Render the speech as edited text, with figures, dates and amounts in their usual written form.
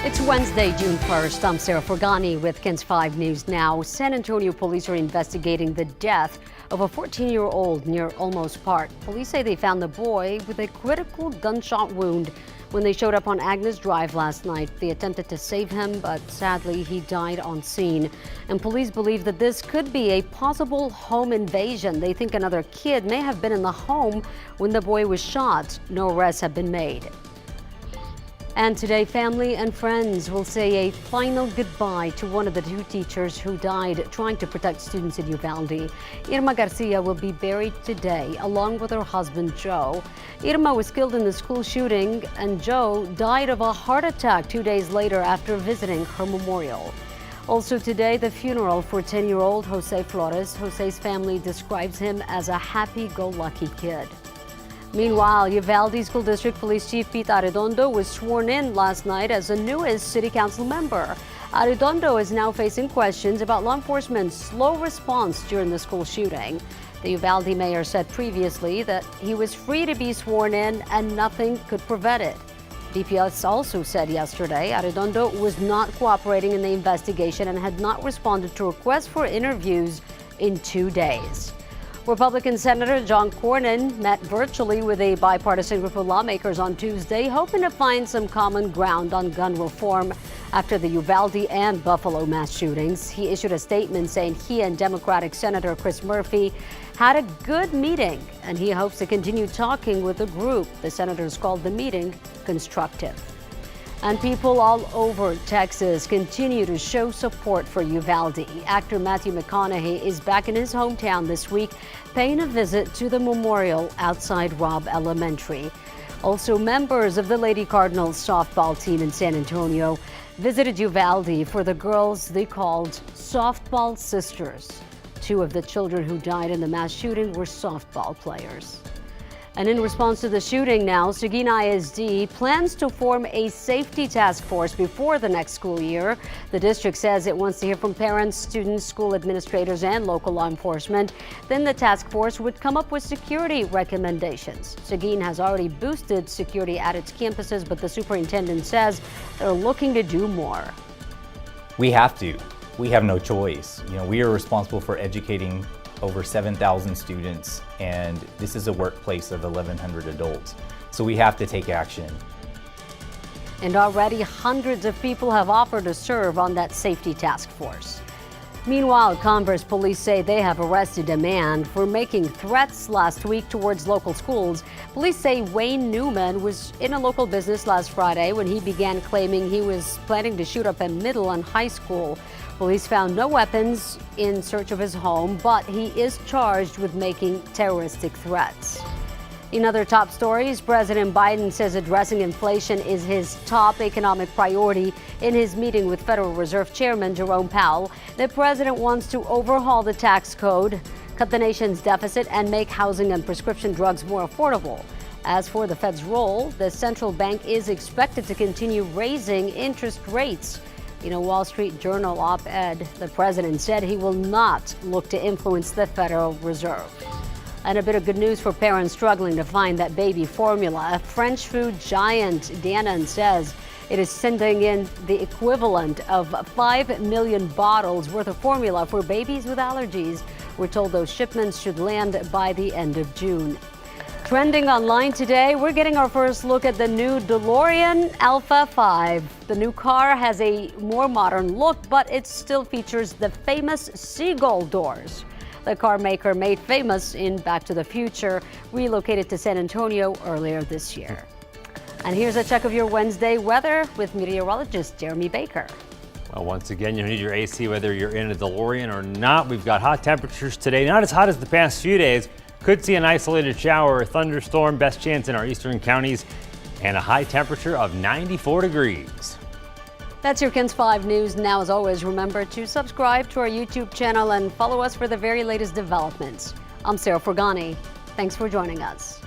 It's Wednesday, June 1st. I'm Sarah Forgani with KENS 5 News Now. San Antonio police are investigating the death of a 14-year-old near Olmos Park. Police say they found the boy with a critical gunshot wound when they showed up on Agnes Drive last night. They attempted to save him, but sadly he died on scene. And police believe that this could be a possible home invasion. They think another kid may have been in the home when the boy was shot. No arrests have been made. And today, family and friends will say a final goodbye to one of the two teachers who died trying to protect students in Uvalde. Irma Garcia will be buried today, along with her husband, Joe. Irma was killed in the school shooting, and Joe died of a heart attack 2 days later after visiting her memorial. Also today, the funeral for 10-year-old Jose Flores. Jose's family describes him as a happy-go-lucky kid. Meanwhile, Uvalde School District Police Chief Pete Redondo was sworn in last night as the newest city council member. Redondo is now facing questions about law enforcement's slow response during the school shooting. The Uvalde mayor said previously that he was free to be sworn in and nothing could prevent it. DPS also said yesterday Redondo was not cooperating in the investigation and had not responded to requests for interviews in 2 days. Republican Senator John Cornyn met virtually with a bipartisan group of lawmakers on Tuesday, hoping to find some common ground on gun reform after the Uvalde and Buffalo mass shootings. He issued a statement saying he and Democratic Senator Chris Murphy had a good meeting, and he hopes to continue talking with the group. The senators called the meeting constructive. And people all over Texas continue to show support for Uvalde. Actor Matthew McConaughey is back in his hometown this week, paying a visit to the memorial outside Robb Elementary. Also, members of the Lady Cardinals softball team in San Antonio visited Uvalde for the girls they called Softball Sisters. 2 of the children who died in the mass shooting were softball players. And in response to the shooting now, Seguin ISD plans to form a safety task force before the next school year. The district says it wants to hear from parents, students, school administrators, and local law enforcement. Then the task force would come up with security recommendations. Seguin has already boosted security at its campuses, but the superintendent says they're looking to do more. We have to. We have no choice. We are responsible for educating over 7,000 students, and this is a workplace of 1,100 adults. So we have to take action. And already hundreds of people have offered to serve on that safety task force. Meanwhile, Converse police say they have arrested a man for making threats last week towards local schools. Police say Wayne Newman was in a local business last Friday when he began claiming he was planning to shoot up a middle and high school. Police found no weapons in search of his home, but he is charged with making terroristic threats. In other top stories, President Biden says addressing inflation is his top economic priority. In his meeting with Federal Reserve Chairman Jerome Powell, the president wants to overhaul the tax code, cut the nation's deficit, and make housing and prescription drugs more affordable. As for the Fed's role, the central bank is expected to continue raising interest rates. In a Wall Street Journal op-ed, the president said he will not look to influence the Federal Reserve. And a bit of good news for parents struggling to find that baby formula. A French food giant, Danone, says it is sending in the equivalent of 5 million bottles worth of formula for babies with allergies. We're told those shipments should land by the end of June. Trending online today, we're getting our first look at the new Delorean Alpha 5. The new car has a more modern look, but it still features the famous seagull doors. The car maker, made famous in Back to the Future, relocated to San Antonio earlier this year. And here's a check of your Wednesday weather with meteorologist Jeremy Baker. Well, once again, you need your AC whether you're in a DeLorean or not. We've got hot temperatures today, not as hot as the past few days. Could see an isolated shower or thunderstorm, best chance in our eastern counties, and a high temperature of 94 degrees. That's your KENS 5 News. Now, as always, remember to subscribe to our YouTube channel and follow us for the very latest developments. I'm Sarah Forgani. Thanks for joining us.